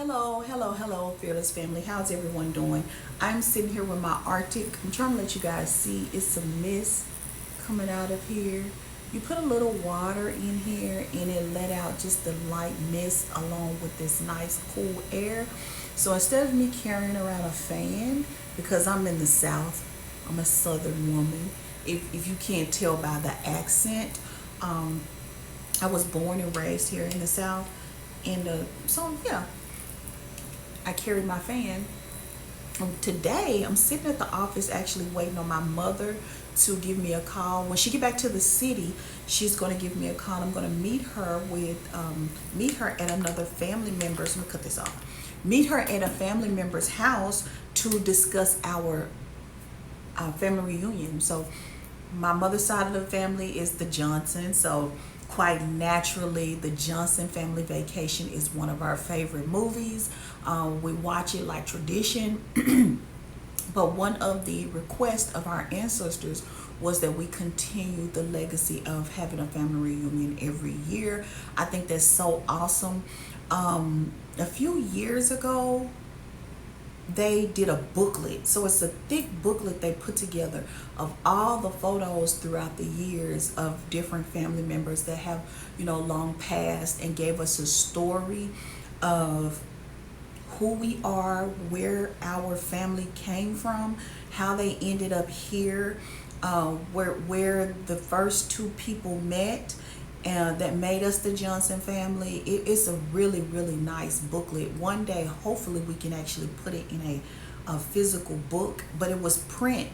Hello, fearless family. How's everyone doing? I'm sitting here with my Arctic. I'm trying to let you guys see it's some mist coming out of here. You put a little water in here and it let out just the light mist along with this nice cool air. So instead of me carrying around a fan, because I'm in the South, I'm a Southern woman. If you can't tell by the accent, um, I was born and raised here in the South. And so, yeah, I carry my fan. Today, I'm sitting at the office actually waiting on my mother to give me a call. When she get back to the city, she's going to give me a call. I'm going to meet her at another family member's. Let me cut this off. Meet her at a family member's house to discuss our family reunion. So my mother's side of the family is the Johnson. So quite naturally, the Johnson Family Vacation is one of our favorite movies. We watch it like tradition. But one of the requests of our ancestors was that we continue the legacy of having a family reunion every year. I think that's so awesome. A few years ago, they did a booklet. So it's a thick booklet they put together of all the photos throughout the years of different family members that have, long passed, and gave us a story of who we are, where our family came from, how they ended up here, where the first two people met, that made us the Johnson family. It's a really, really nice booklet. One day, hopefully, we can actually put it in a physical book, but it was print.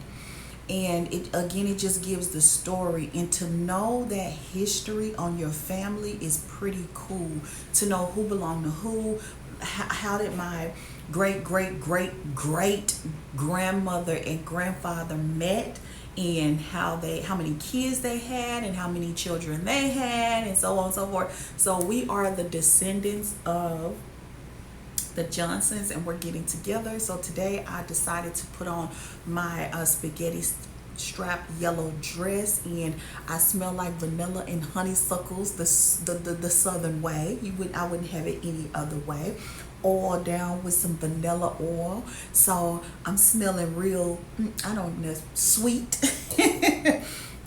And it just gives the story. And to know that history on your family is pretty cool. To know who belonged to who, how did my great great great great grandmother and grandfather met, and how many kids they had, and how many children they had, and so on and so forth. So we are the descendants of the Johnsons, and we're getting together. So today I decided to put on my spaghetti strap yellow dress, and I smell like vanilla and honeysuckles the southern way. I wouldn't have it any other way. Oil down with some vanilla oil, so I'm smelling real, I don't know, sweet.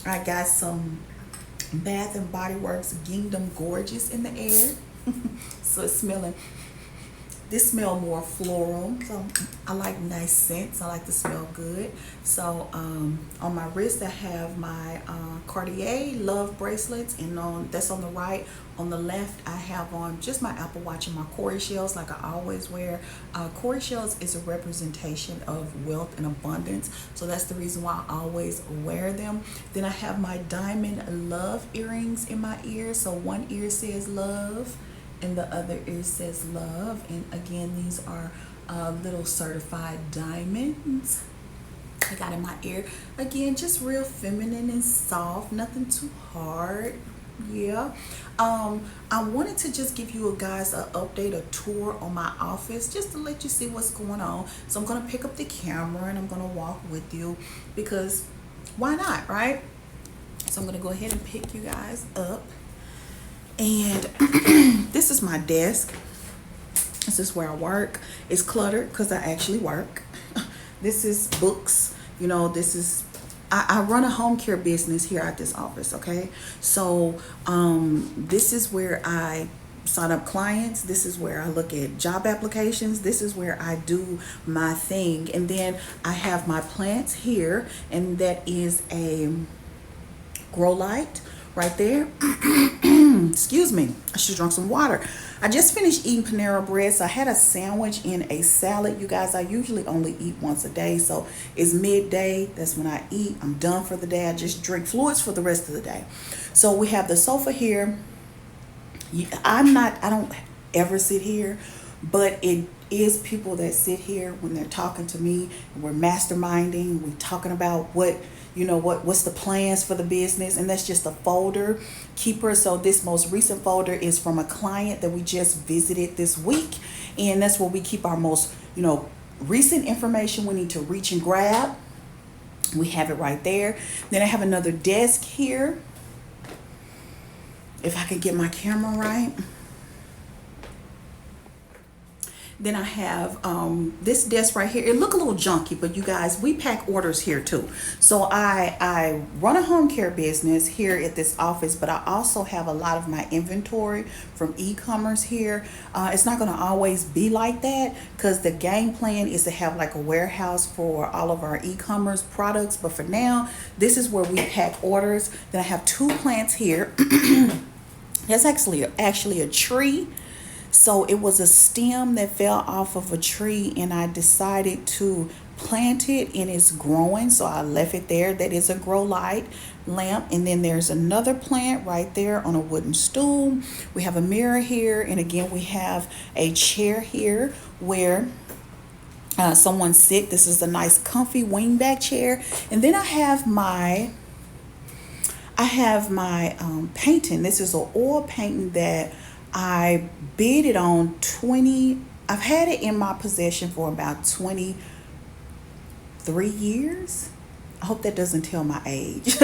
I got some Bath and Body Works Kingdom Gorgeous in the air. So it's smelling, this smell more floral. So I like nice scents. I like to smell good. So on my wrist I have my Cartier Love bracelets, and that's on the right. On the left I have on just my Apple Watch and my Corey shells, like I always wear. Corey shells is a representation of wealth and abundance, so that's the reason why I always wear them. Then I have my diamond love earrings in my ears. So one ear says love and the other ear says love. And again, these are little certified diamonds I got in my ear. Again, just real feminine and soft, nothing too hard. Yeah. I wanted to just give you guys an update, a tour on my office, just to let you see what's going on. So I'm gonna pick up the camera and I'm gonna walk with you, because why not, right? So I'm gonna go ahead and pick you guys up. And this is my desk. This is where I work. It's cluttered because I actually work. This is books. This is, I run a home care business here at this office, okay? So this is where I sign up clients. This is where I look at job applications. This is where I do my thing. And then I have my plants here, and that is a grow light right there. Excuse me, I should have drunk some water. I just finished eating Panera bread, so I had a sandwich and a salad. You guys, I usually only eat once a day, so it's midday. That's when I eat. I'm done for the day. I just drink fluids for the rest of the day. So we have the sofa here. I don't ever sit here, but it is people that sit here when they're talking to me. We're masterminding. We're talking about what's the plans for the business, and that's just a folder keeper. So this most recent folder is from a client that we just visited this week, and that's where we keep our most recent information we need to reach and grab. We have it right there. Then I have another desk here, if I can get my camera right. Then I have this desk right here. It look a little junky, but you guys, we pack orders here too. So I run a home care business here at this office, but I also have a lot of my inventory from e-commerce here. It's not going to always be like that because the game plan is to have like a warehouse for all of our e-commerce products. But for now, this is where we pack orders. Then I have two plants here. That's actually a tree. So it was a stem that fell off of a tree, and I decided to plant it, and it's growing. So I left it there. That is a grow light lamp. And then there's another plant right there on a wooden stool. We have a mirror here. And again, we have a chair here where someone's sick. This is a nice comfy wingback chair. And then I have my painting. This is an oil painting that I bid it on 20. I've had it in my possession for about 23 years. I hope that doesn't tell my age,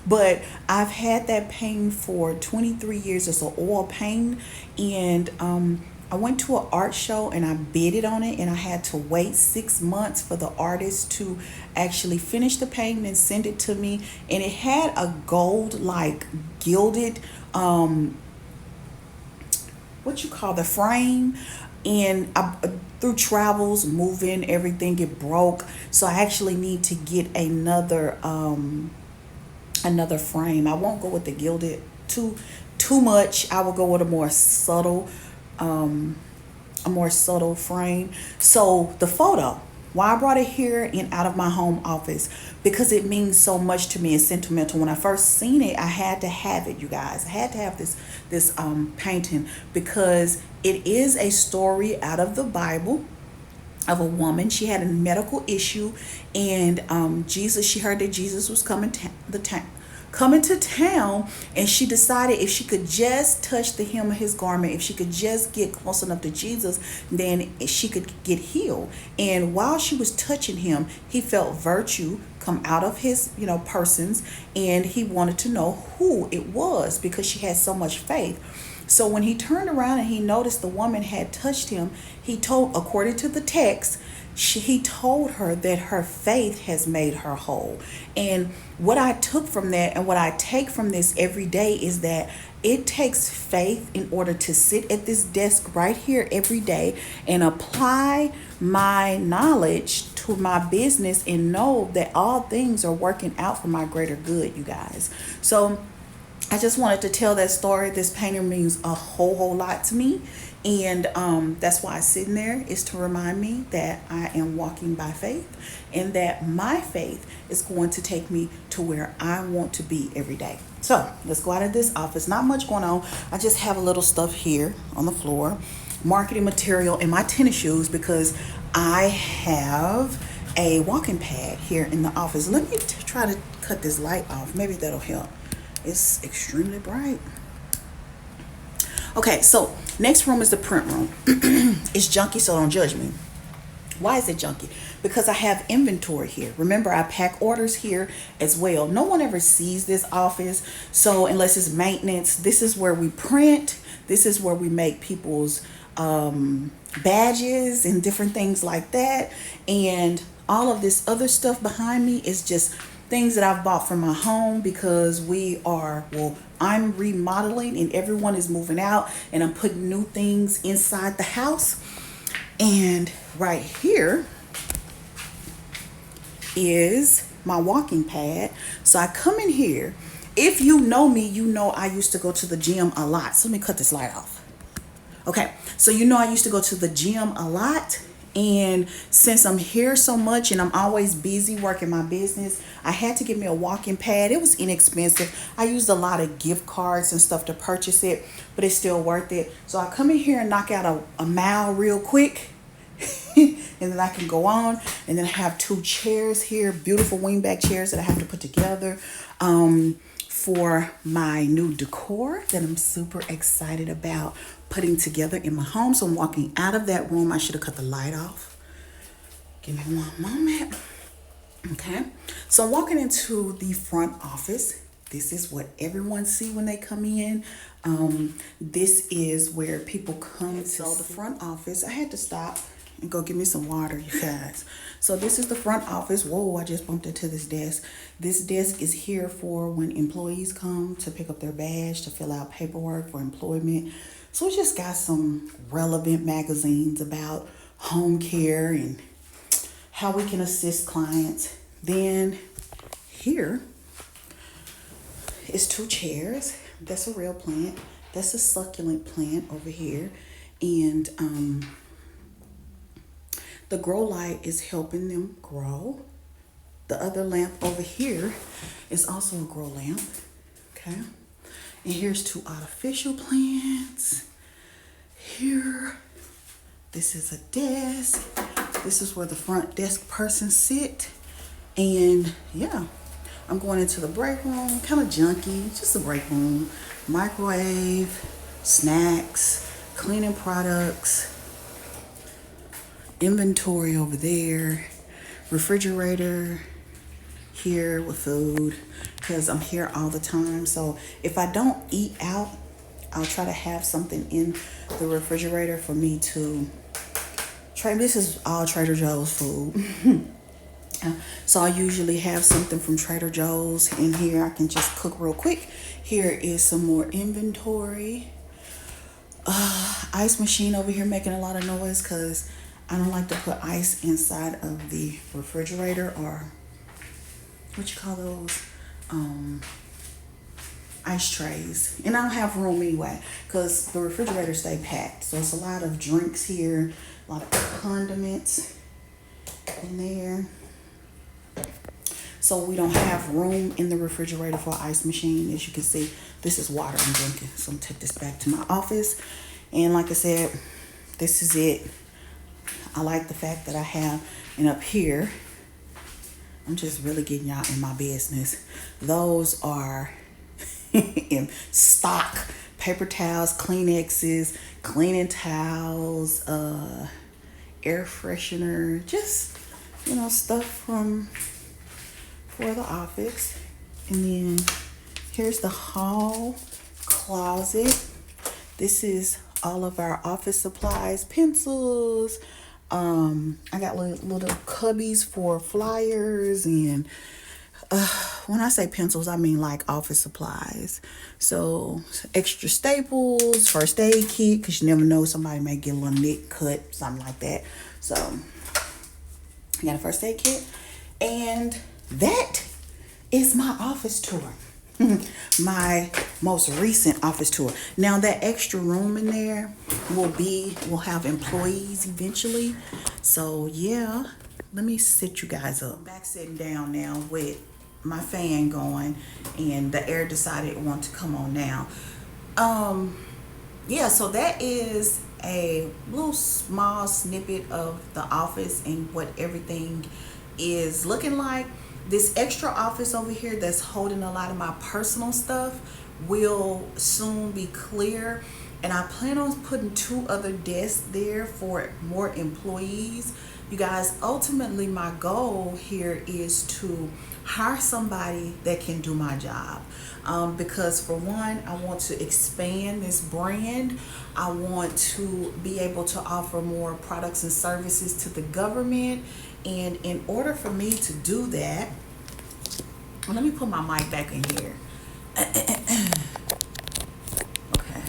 but I've had that painting for 23 years. It's an oil painting, and I went to an art show and I bid it on it, and I had to wait 6 months for the artist to actually finish the painting and send it to me. And it had a gold, like gilded, what you call the frame. And through travels, moving, everything, it broke. So I actually need to get another frame. I won't go with the gilded too much. I will go with a more subtle frame. So the photo, why I brought it here and out of my home office, because it means so much to me. It's sentimental. When I first seen it, I had to have it, you guys. I had to have this painting because it is a story out of the Bible of a woman. She had a medical issue, and she heard that Jesus was coming to town, and she decided if she could just touch the hem of his garment, if she could just get close enough to Jesus, then she could get healed. And while she was touching him, he felt virtue come out of his persons, and he wanted to know who it was because she had so much faith. So when he turned around and he noticed the woman had touched him, he told, according to the text, he told her that her faith has made her whole. And what I took from that, and what I take from this every day, is that it takes faith in order to sit at this desk right here every day and apply my knowledge to my business and know that all things are working out for my greater good, you guys. So I just wanted to tell that story. This painting means a whole lot to me. And that's why it's sitting there, is to remind me that I am walking by faith, and that my faith is going to take me to where I want to be every day. So let's go out of this office. Not much going on. I just have a little stuff here on the floor, marketing material, and my tennis shoes, because I have a walking pad here in the office. Let me try to cut this light off. Maybe that'll help. It's extremely bright. Okay, so next room is the print room. It's junky, so don't judge me. Why is it junky? Because I have inventory here. Remember, I pack orders here as well. No one ever sees this office, so unless it's maintenance, this is where we print. This is where we make people's badges and different things like that. And all of this other stuff behind me is just things that I've bought for my home, because I'm remodeling and everyone is moving out, and I'm putting new things inside the house. And right here is my walking pad. So I come in here. If you know me, you know I used to go to the gym a lot. So let me cut this light off. Okay, so I used to go to the gym a lot. And since I'm here so much and I'm always busy working my business, I had to get me a walking pad. It was inexpensive. I used a lot of gift cards and stuff to purchase it, but it's still worth it. So I come in here and knock out a mile real quick, and then I can go on. And then I have two chairs here, beautiful wingback chairs that I have to put together for my new decor that I'm super excited about putting together in my home. So I'm walking out of that room. I should have cut the light off. Give me one moment. Okay. So I'm walking into the front office. This is what everyone see when they come in. This is where people come to. So the front office, I had to stop and go get me some water, you guys. So this is the front office. Whoa, I just bumped into this desk. This desk is here for when employees come to pick up their badge, to fill out paperwork for employment. So we just got some relevant magazines about home care and how we can assist clients. Then here is 2 chairs. That's a real plant. That's a succulent plant over here. And the grow light is helping them grow. The other lamp over here is also a grow lamp. Okay. And here's 2 artificial plants. Here, this is a desk. This is where the front desk person sit. And yeah, I'm going into the break room, kind of junky, just a break room. Microwave, snacks, cleaning products, inventory over there, refrigerator here with food, because I'm here all the time. So if I don't eat out, I'll try to have something in the refrigerator for me to try. This is all Trader Joe's food. So I usually have something from Trader Joe's in here. I can just cook real quick. Here is some more inventory. Ice machine over here making a lot of noise because I don't like to put ice inside of the refrigerator, or what you call those, ice trays. And I don't have room anyway because the refrigerator stay packed. So it's a lot of drinks here, a lot of condiments in there. So we don't have room in the refrigerator for an ice machine. As you can see, this is water I'm drinking. So I'm gonna take this back to my office. And like I said, this is it. I like the fact that I have, and up here, I'm just really getting y'all in my business. Those are in stock. Paper towels, Kleenexes, cleaning towels, air freshener, just, stuff for the office. And then here's the hall closet. This is all of our office supplies, pencils. I got little cubbies for flyers, and when I say pencils, I mean like office supplies. So extra staples, first aid kit, because you never know, somebody may get a little nick, cut, something like that. So I got a first aid kit, and that is my office tour. My most recent office tour. Now that extra room in there will have employees eventually. So yeah, let me sit you guys up. I'm back sitting down now with my fan going, and the air decided it wanted to come on now. Yeah, so that is a little small snippet of the office and what everything is looking like. This extra office over here that's holding a lot of my personal stuff will soon be clear, and I plan on putting 2 other desks there for more employees. You guys, ultimately my goal here is to hire somebody that can do my job, because for one, I want to expand this brand. I want to be able to offer more products and services to the government. And in order for me to do that, let me put my mic back in here. Okay,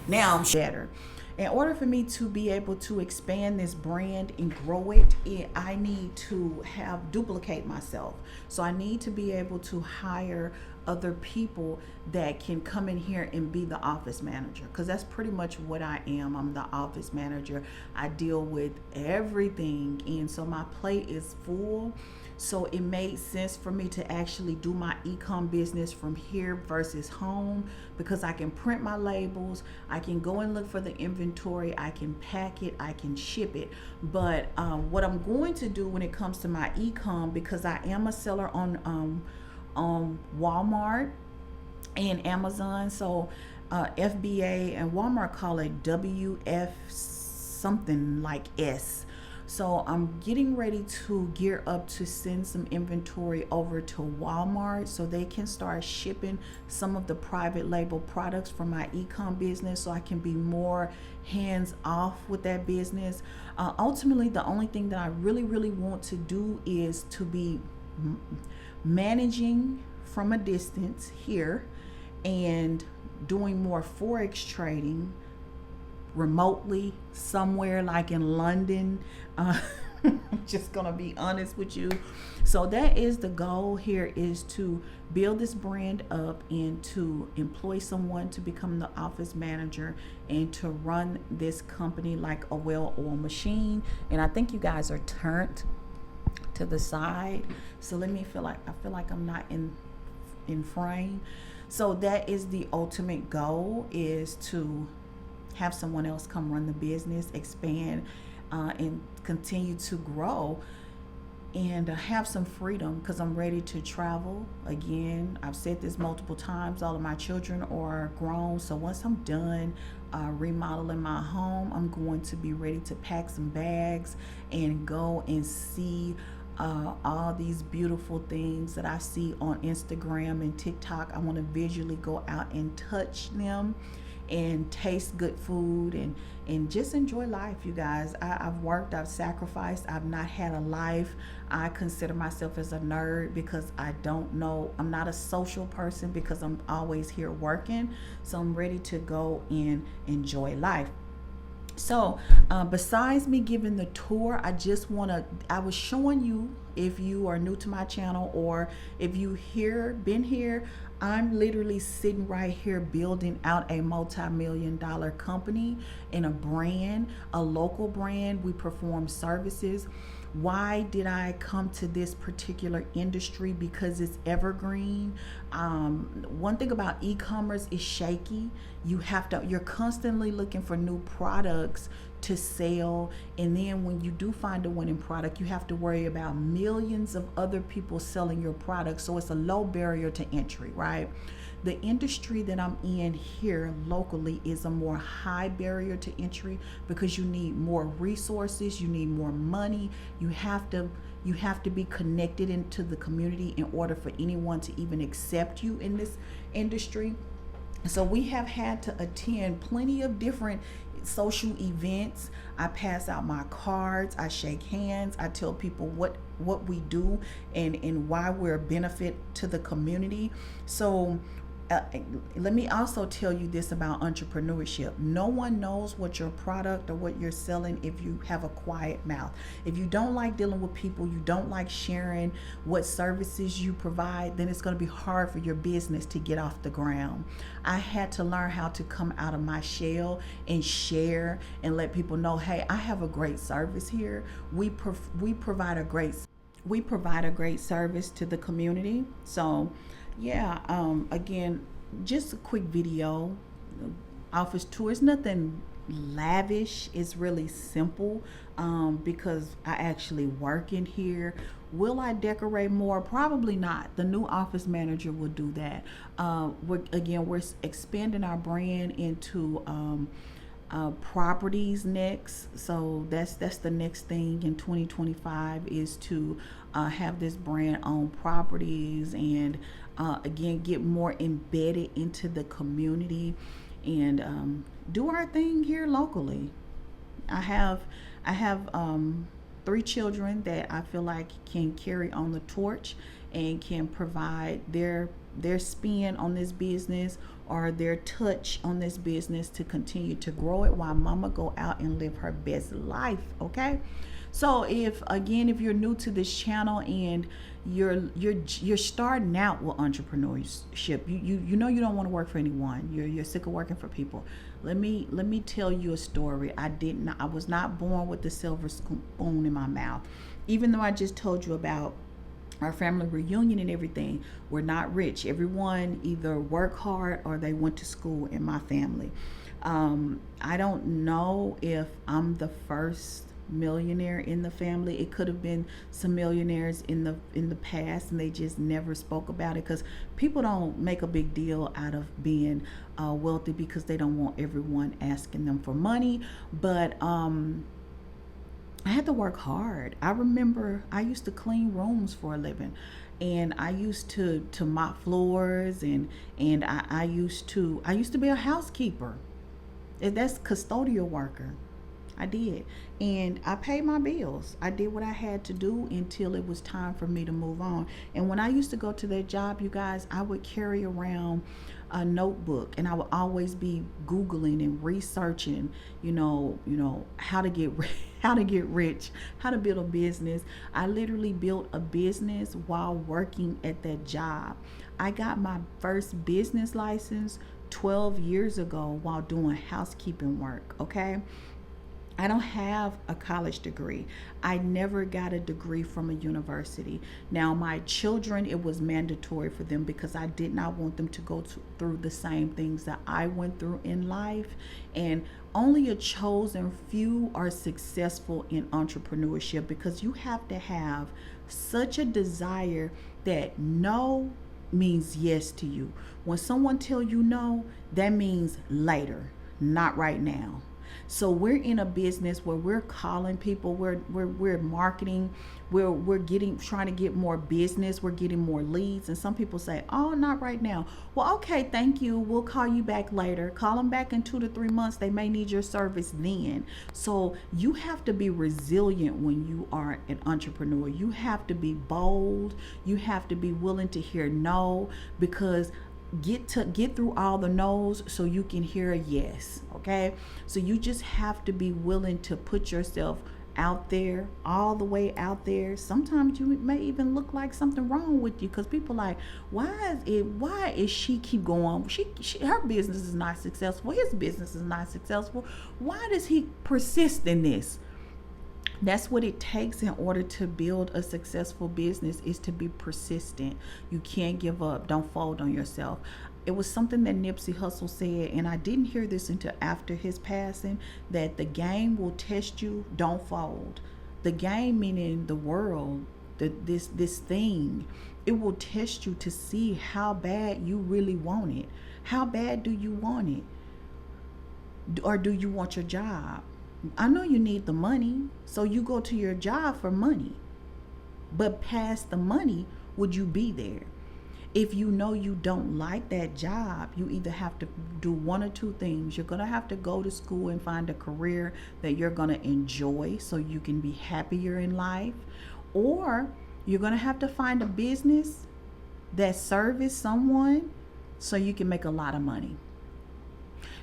now I'm better. In order for me to be able to expand this brand and grow it, I need to duplicate myself. So I need to be able to hire other people that can come in here and be the office manager, because that's pretty much what I am. I'm the office manager. I deal with everything, and so my plate is full. So it made sense for me to actually do my e-com business from here versus home, because I can print my labels, I can go and look for the inventory, I can pack it, I can ship it. But what I'm going to do when it comes to my e-com, because I am a seller on Walmart and Amazon, so FBA and Walmart call it WF something like S. So I'm getting ready to gear up to send some inventory over to Walmart so they can start shipping some of the private label products from my ecom business, so I can be more hands off with that business. Ultimately, the only thing that I really want to do is to be managing from a distance here and doing more forex trading remotely somewhere like in London. I'm just gonna be honest with you. So that is the goal here, is to build this brand up and to employ someone to become the office manager and to run this company like a well-oiled machine. And I think you guys are turned to the side, so let me feel like I'm not in frame. So that is the ultimate goal, is to have someone else come run the business, expand, and continue to grow, and have some freedom, because I'm ready to travel again. I've said this multiple times. All of my children are grown, so once I'm done remodeling my home, I'm going to be ready to pack some bags and go and see all these beautiful things that I see on Instagram and TikTok. I want to visually go out and touch them and taste good food and just enjoy life, you guys. I've worked, I've sacrificed, I've not had a life. I consider myself as a nerd because I don't know, I'm not a social person because I'm always here working. So I'm ready to go and enjoy life. So besides me giving the tour, I was showing you, if you are new to my channel or if you been here, I'm literally sitting right here building out a multi-million-dollar company and a brand, a local brand. We perform services. Why did I come to this particular industry? Because it's evergreen. One thing about e-commerce is shaky. You're constantly looking for new products to sell, and then when you do find a winning product, you have to worry about millions of other people selling your product. So it's a low barrier to entry, right? The industry that I'm in here locally is a more high barrier to entry, because you need more resources, you need more money, you have to be connected into the community in order for anyone to even accept you in this industry. So we have had to attend plenty of different social events. I pass out my cards, I shake hands, I tell people what we do and why we're a benefit to the community. So let me also tell you this about entrepreneurship. No one knows what your product or what you're selling if you have a quiet mouth. If you don't like dealing with people, you don't like sharing what services you provide, then it's going to be hard for your business to get off the ground. I had to learn how to come out of my shell and share and let people know, hey, I have a great service here. We provide a great service to the community. So yeah, again, just a quick video. Office tour is nothing lavish. It's really simple, because I actually work in here. Will I decorate more? Probably not. The new office manager will do that. We're expanding our brand into properties next. So that's the next thing in 2025, is to have this brand own properties and again get more embedded into the community and do our thing here locally. I have 3 children that I feel like can carry on the torch and can provide their spin on this business or their touch on this business to continue to grow it while mama go out and live her best life. Okay, so if you're new to this channel and you're starting out with entrepreneurship, you know you don't want to work for anyone, you're sick of working for people, let me tell you a story. I was not born with the silver spoon in my mouth. Even though I just told you about our family reunion and everything, we're not rich. Everyone either work hard or they went to school in my family. I don't know if I'm the first millionaire in the family. It could have been some millionaires in the past and they just never spoke about it, because people don't make a big deal out of being wealthy, because they don't want everyone asking them for money. But I had to work hard. I remember I used to clean rooms for a living, and I used to mop floors, and I used to be a housekeeper. That's custodial worker. I did. And I paid my bills. I did what I had to do until it was time for me to move on. And when I used to go to that job, you guys, I would carry around a notebook, and I would always be googling and researching, how to get how to get rich, how to build a business. I literally built a business while working at that job. I got my first business license 12 years ago while doing housekeeping work, okay? I don't have a college degree. I never got a degree from a university. Now, my children, it was mandatory for them because I did not want them to through the same things that I went through in life. And only a chosen few are successful in entrepreneurship because you have to have such a desire that no means yes to you. When someone tell you no, that means later, not right now. So we're in a business where we're calling people, we're marketing, we're getting trying to get more business, we're getting more leads, and some people say, "Oh, not right now." Well, okay, thank you. We'll call you back later. Call them back in 2 to 3 months. They may need your service then. So you have to be resilient when you are an entrepreneur. You have to be bold. You have to be willing to hear no, because get through all the no's so you can hear a yes. Okay, so you just have to be willing to put yourself out there, all the way out there. Sometimes you may even look like something wrong with you, because people like, why is she keep going? Her business is not successful, his business is not successful, why does he persist in this? That's what it takes in order to build a successful business, is to be persistent. You can't give up. Don't fold on yourself. It was something that Nipsey Hussle said, and I didn't hear this until after his passing, that the game will test you, don't fold. The game, meaning the world, this thing, it will test you to see how bad you really want it. How bad do you want it? Or do you want your job? I know you need the money, so you go to your job for money. But past the money, would you be there? If you know you don't like that job, you either have to do one or two things. You're going to have to go to school and find a career that you're going to enjoy so you can be happier in life. Or you're going to have to find a business that service someone so you can make a lot of money.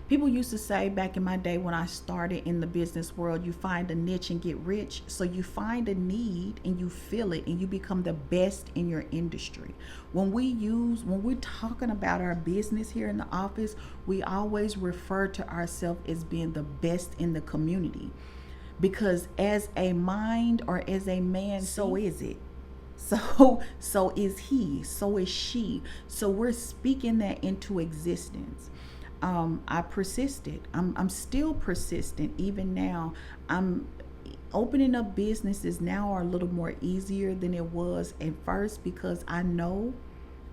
People used to say back in my day when I started in the business world, you find a niche and get rich. So you find a need and you fill it and you become the best in your industry. When we're talking about our business here in the office, we always refer to ourselves as being the best in the community. Because as a mind or as a man, so is it. So is he, so is she. So we're speaking that into existence. I persisted. I'm still persistent even now. I'm opening up businesses now are a little more easier than it was at first, because I know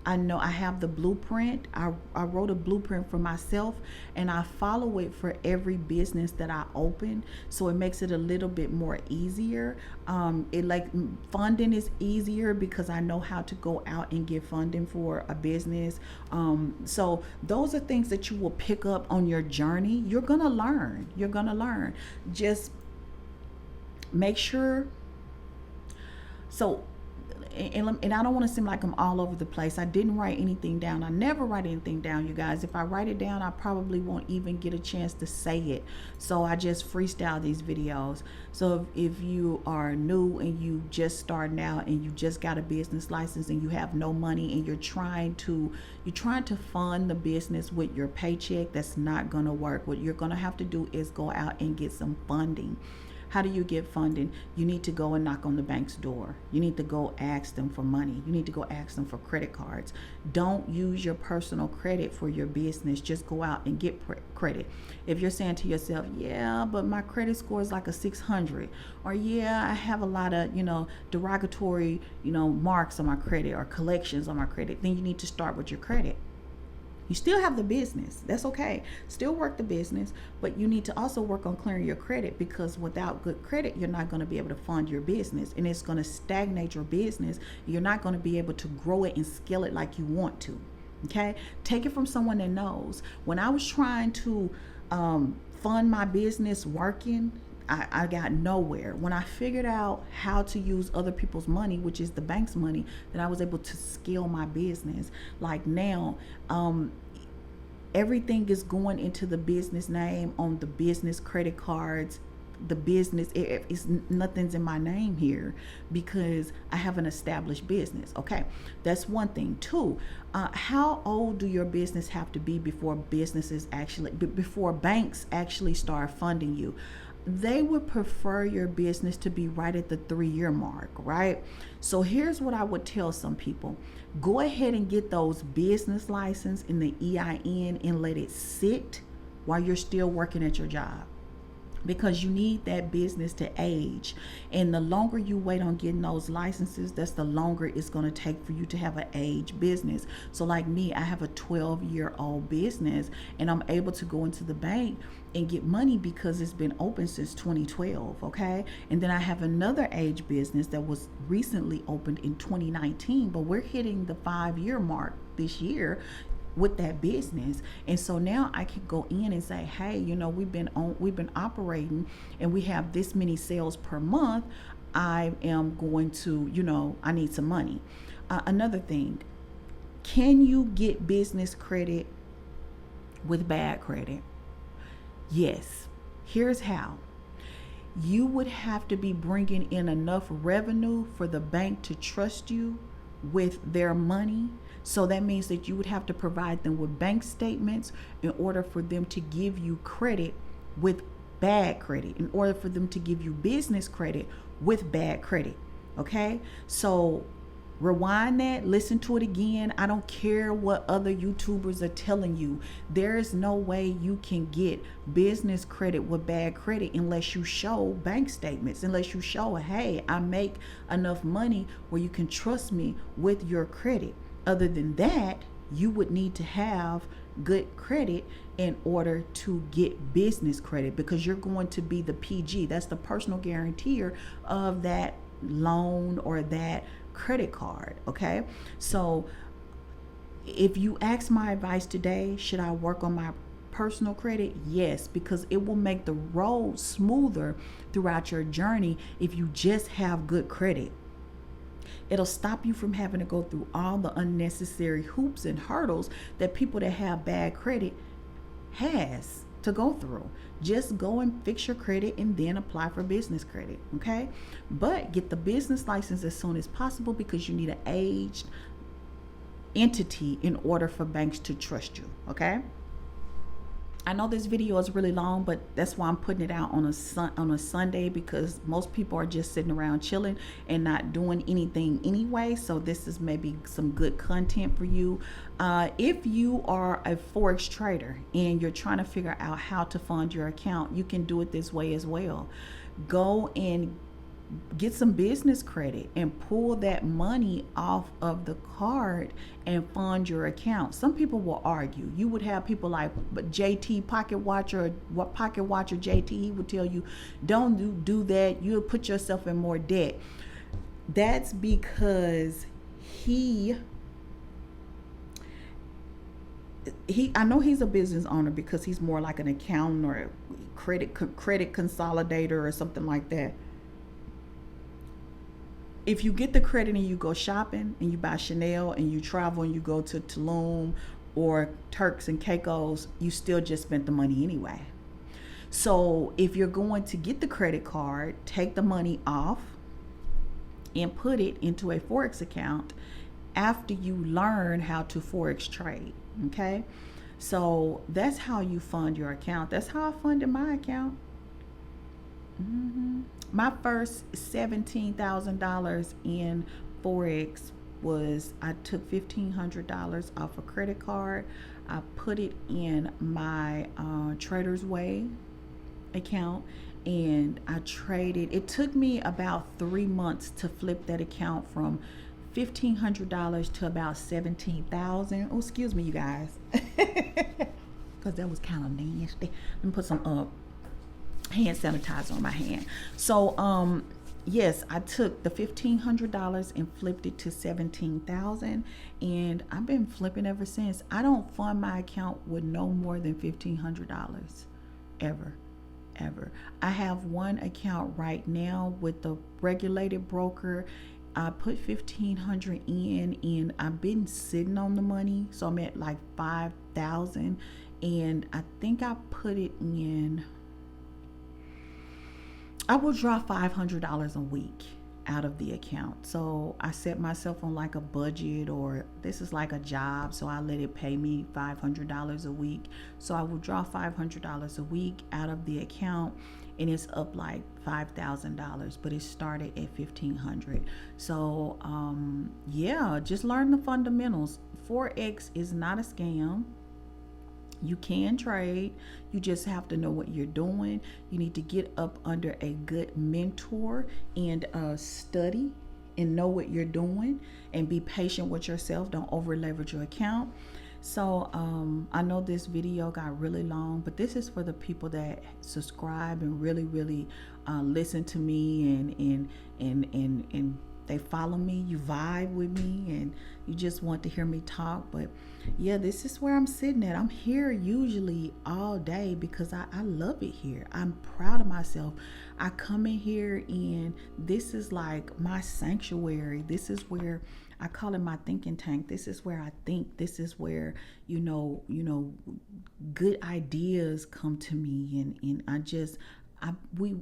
I have the blueprint. I wrote a blueprint for myself, and I follow it for every business that I open. So it makes it a little bit more easier. Funding is easier because I know how to go out and get funding for a business. So those are things that you will pick up on your journey. You're gonna learn. Just make sure. So, and I don't want to seem like I'm all over the place. I didn't write anything down. I never write anything down, you guys. If I write it down, I probably won't even get a chance to say it. So I just freestyle these videos. So if you are new and you just starting out and you just got a business license and you have no money and you're trying to fund the business with your paycheck, that's not going to work. What you're going to have to do is go out and get some funding. How do you get funding? You need to go and knock on the bank's door. You need to go ask them for money. You need to go ask them for credit cards. Don't use your personal credit for your business. Just go out and get credit. If you're saying to yourself, yeah, but my credit score is like a 600, or yeah, I have a lot of, derogatory, marks on my credit or collections on my credit, then you need to start with your credit. You still have the business. That's okay. Still work the business, but you need to also work on clearing your credit, because without good credit, you're not going to be able to fund your business, and it's going to stagnate your business. You're not going to be able to grow it and scale it like you want to. Okay? Take it from someone that knows. When I was trying to fund my business working, I got nowhere. When I figured out how to use other people's money, which is the bank's money, then I was able to scale my business. Like now, everything is going into the business name on the business credit cards. The business, it's nothing's in my name here because I have an established business. Okay, that's one thing. Two, how old do your business have to be before before banks actually start funding you? They would prefer your business to be right at the 3-year mark, right? So here's what I would tell some people. Go ahead and get those business license and the EIN and let it sit while you're still working at your job, because you need that business to age. And the longer you wait on getting those licenses, that's the longer it's going to take for you to have an age business. So like me, I have a 12-year-old business, and I'm able to go into the bank and get money because it's been open since 2012. Okay, and then I have another age business that was recently opened in 2019, but we're hitting the 5-year mark this year with that business. And so now I can go in and say, hey, we've been operating and we have this many sales per month. I am going to, I need some money. Another thing, can you get business credit with bad credit? Yes. Here's how. You would have to be bringing in enough revenue for the bank to trust you with their money. So that means that you would have to provide them with bank statements in order for them to give you credit with bad credit, in order for them to give you business credit with bad credit. Okay? So rewind that, listen to it again. I don't care what other YouTubers are telling you. There is no way you can get business credit with bad credit unless you show bank statements, unless you show, hey, I make enough money where you can trust me with your credit. Other than that, you would need to have good credit in order to get business credit, because you're going to be the PG. That's the personal guarantor of that loan or that credit card. Okay, so if you ask my advice today, should I work on my personal credit? Yes, because it will make the road smoother throughout your journey if you just have good credit. It'll stop you from having to go through all the unnecessary hoops and hurdles that people that have bad credit has to go through. Just go and fix your credit and then apply for business credit. Okay, but get the business license as soon as possible, because you need an aged entity in order for banks to trust you. Okay, I know this video is really long, but that's why I'm putting it out on a Sunday, because most people are just sitting around chilling and not doing anything anyway. So this is maybe some good content for you. If you are a Forex trader and you're trying to figure out how to fund your account, you can do it this way as well. Go and get some business credit and pull that money off of the card and fund your account. Some people will argue. You would have people like JT Pocket Watcher JT. He would tell you, don't do that. You'll put yourself in more debt. That's because I know he's a business owner, because he's more like an accountant or credit consolidator or something like that. If you get the credit and you go shopping and you buy Chanel and you travel and you go to Tulum or Turks and Caicos, you still just spent the money anyway. So if you're going to get the credit card, take the money off and put it into a Forex account after you learn how to Forex trade. Okay, so that's how you fund your account. That's how I funded my account. My first $17,000 in Forex was, I took $1,500 off a credit card. I put it in my Trader's Way account, and I traded. It took me about 3 months to flip that account from $1,500 to about 17,000. Oh, excuse me, you guys, because that was kind of nasty. Let me put some hand sanitizer on my hand. So yes, I took the $1,500 and flipped it to 17,000, and I've been flipping ever since. I don't fund my account with no more than $1,500 ever. I have one account right now with the regulated broker. I put 1,500 in, and I've been sitting on the money, so I'm at like 5,000, and I think I put it in. I will draw $500 a week out of the account. So I set myself on like a budget, or this is like a job, so I let it pay me $500 a week. So I will draw $500 a week out of the account, and it's up like $5,000, but it started at $1,500. So yeah, just learn the fundamentals. Forex is not a scam. You can trade. You just have to know what you're doing. You need to get up under a good mentor and study and know what you're doing, and be patient with yourself. Don't over leverage your account. So I know this video got really long, but this is for the people that subscribe and really listen to me, and they follow me, you vibe with me, and you just want to hear me talk. But yeah, this is where I'm sitting at. I'm here usually all day because I love it here. I'm proud of myself. I come in here, and this is like my sanctuary. This is where I call it my thinking tank. This is where I think. This is where, good ideas come to me, and we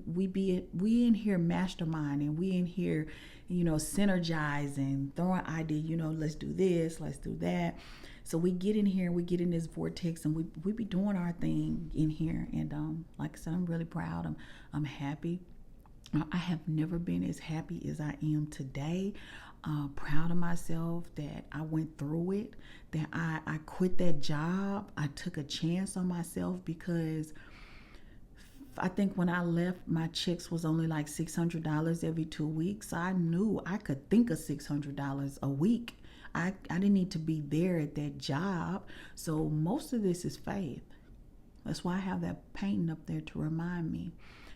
in here masterminding. We in here, synergizing, throwing ideas. Let's do this, let's do that. So we get in here, we get in this vortex, and we be doing our thing in here. And like I said, I'm really proud. I'm happy. I have never been as happy as I am today. Proud of myself that I went through it, that I quit that job. I took a chance on myself, because I think when I left, my checks was only like $600 every 2 weeks. I knew I could think of $600 a week. I didn't need to be there at that job. So most of this is faith. That's why I have that painting up there to remind me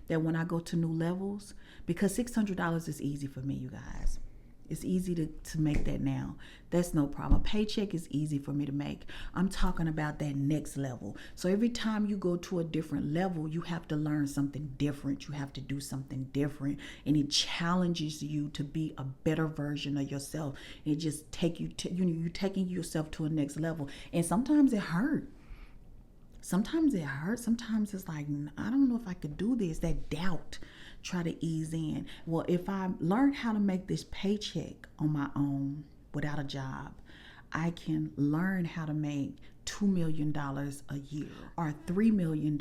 that when I go to new levels, because $600 is easy for me, you guys. It's easy to make that now. That's no problem. A paycheck is easy for me to make. I'm talking about that next level. So every time you go to a different level, you have to learn something different. You have to do something different. And it challenges you to be a better version of yourself. It just you're taking yourself to a next level. And sometimes it hurts. Sometimes it hurts. Sometimes it's like, I don't know if I could do this. That doubt try to ease in. Well, if I learn how to make this paycheck on my own without a job, I can learn how to make $2 million a year or $3 million,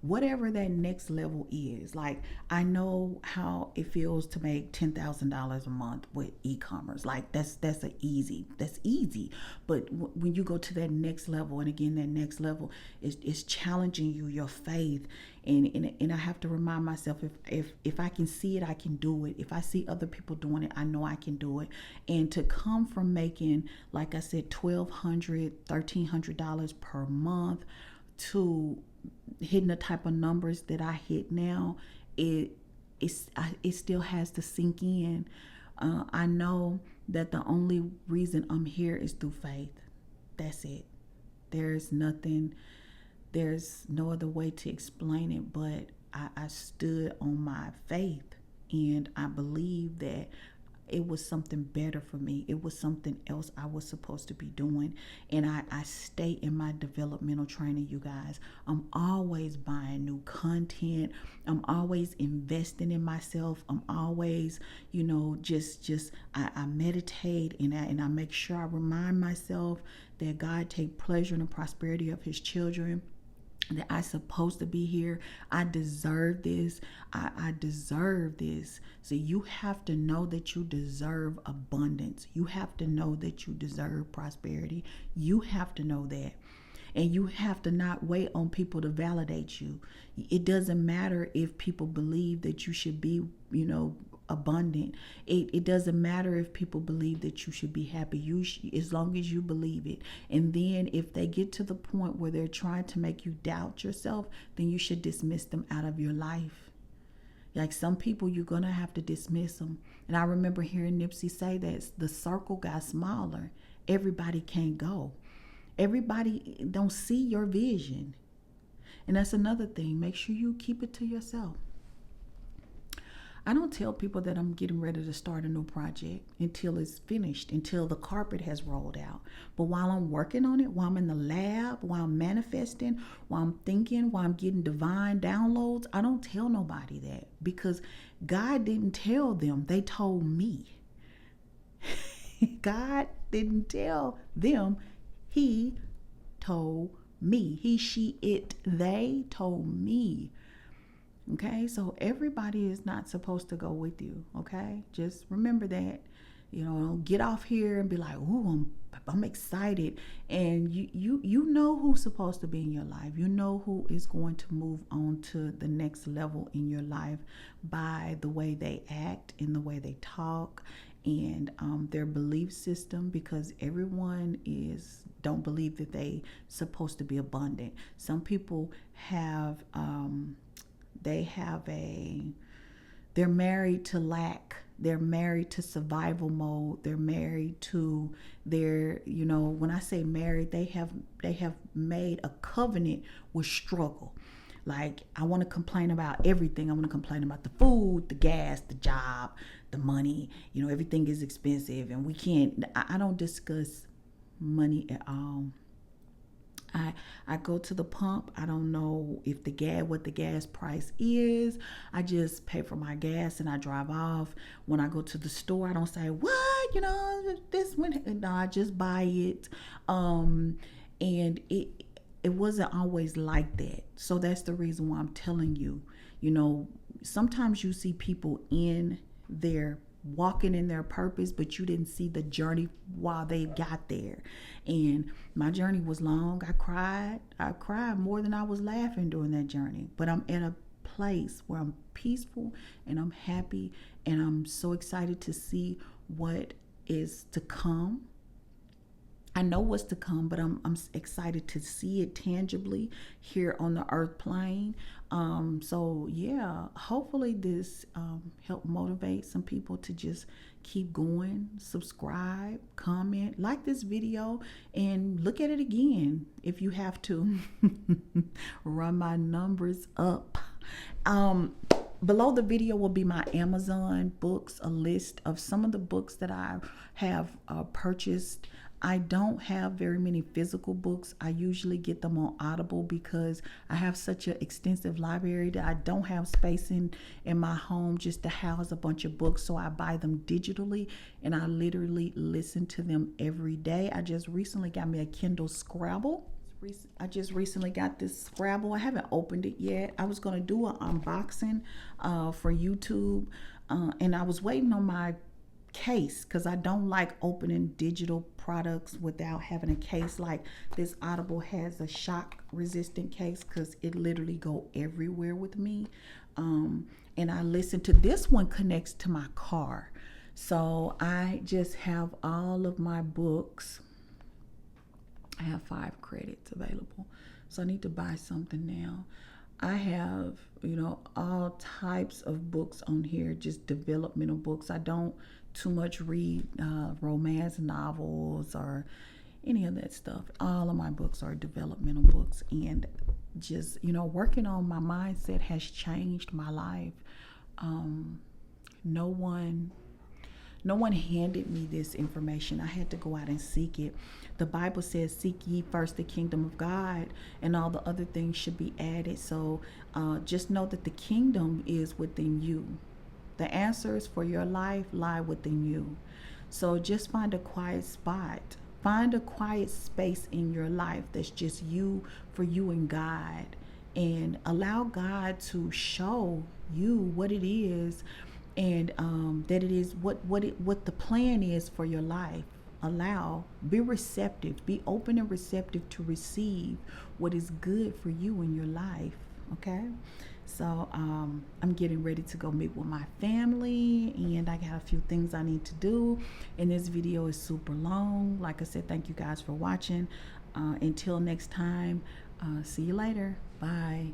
whatever that next level is. Like, I know how it feels to make $10,000 a month with e-commerce. Like, that's easy. But when you go to that next level, and again, that next level is challenging your faith. And I have to remind myself, if I can see it, I can do it. If I see other people doing it, I know I can do it. And to come from making, like I said, $1,200, $1,300 per month to hitting the type of numbers that I hit now, it still has to sink in. I know that the only reason I'm here is through faith. That's it. There's no other way to explain it, but I stood on my faith, and I believe that it was something better for me. It was something else I was supposed to be doing. And I stay in my developmental training, you guys. I'm always buying new content. I'm always investing in myself. I'm always, I meditate, and I make sure I remind myself that God take pleasure in the prosperity of his children, that I'm supposed to be here. I deserve this. I deserve this. So you have to know that you deserve abundance. You have to know that you deserve prosperity. You have to know that. And you have to not wait on people to validate you. It doesn't matter if people believe that you should be, abundant. It doesn't matter if people believe that you should be happy. As long as you believe it. And then if they get to the point where they're trying to make you doubt yourself, then you should dismiss them out of your life. Like some people, you're going to have to dismiss them. And I remember hearing Nipsey say that the circle got smaller. Everybody can't go. Everybody don't see your vision. And that's another thing. Make sure you keep it to yourself. I don't tell people that I'm getting ready to start a new project until it's finished, until the carpet has rolled out. But while I'm working on it, while I'm in the lab, while I'm manifesting, while I'm thinking, while I'm getting divine downloads, I don't tell nobody that, because God didn't tell them. They told me. God didn't tell them. He told me. He, she, it, they told me. Okay, so everybody is not supposed to go with you. Okay, just remember that. You know, get off here and be like, "Ooh, I'm excited," and you know who's supposed to be in your life. You know who is going to move on to the next level in your life by the way they act, in the way they talk, and their belief system. Because everyone don't believe that they supposed to be abundant. Some people have they're married to lack. They're married to survival mode. They're married to when I say married, they have made a covenant with struggle. Like, I want to complain about everything. I want to complain about the food, the gas, the job, the money. Everything is expensive, and we can't. I don't discuss money at all. I go to the pump. I don't know what the gas price is. I just pay for my gas and I drive off. When I go to the store, I don't say, what, this one. No, I just buy it. And it wasn't always like that. So that's the reason why I'm telling you, sometimes you see people walking in their purpose, but you didn't see the journey while they got there. And my journey was long. I cried more than I was laughing during that journey. But I'm in a place where I'm peaceful and I'm happy, and I'm so excited to see what is to come. I know what's to come, but I'm excited to see it tangibly here on the earth plane. So yeah, hopefully this helped motivate some people to just keep going. Subscribe, comment, like this video, and look at it again if you have to. Run my numbers up. Below the video will be my Amazon books, a list of some of the books that I have purchased. I don't have very many physical books. I usually get them on Audible because I have such an extensive library that I don't have space in my home just to house a bunch of books. So I buy them digitally, and I literally listen to them every day. I just recently got me a Kindle Scrabble. I just recently got this Scrabble. I haven't opened it yet. I was going to do an unboxing for YouTube, and I was waiting on my case because I don't like opening digital products without having a case. Like this Audible has a shock resistant case because it literally go everywhere with me. And I listen to this one, connects to my car. So I just have all of my books. I have 5 credits available. So I need to buy something now. I have, all types of books on here, just developmental books. I don't too much read romance novels or any of that stuff. All of my books are developmental books, and just, working on my mindset has changed my life. No one handed me this information. I had to go out and seek it. The Bible says, seek ye first the kingdom of God, and all the other things should be added. So just know that the kingdom is within you. The answers for your life lie within you. So just find a quiet spot. Find a quiet space in your life that's just you, for you and God. And allow God to show you what it is, and that it is what the plan is for your life. Be receptive, be open and receptive to receive what is good for you in your life. Okay, so I'm getting ready to go meet with my family, and I got a few things I need to do. And this video is super long. Like I said, thank you guys for watching. Until next time, see you later. Bye.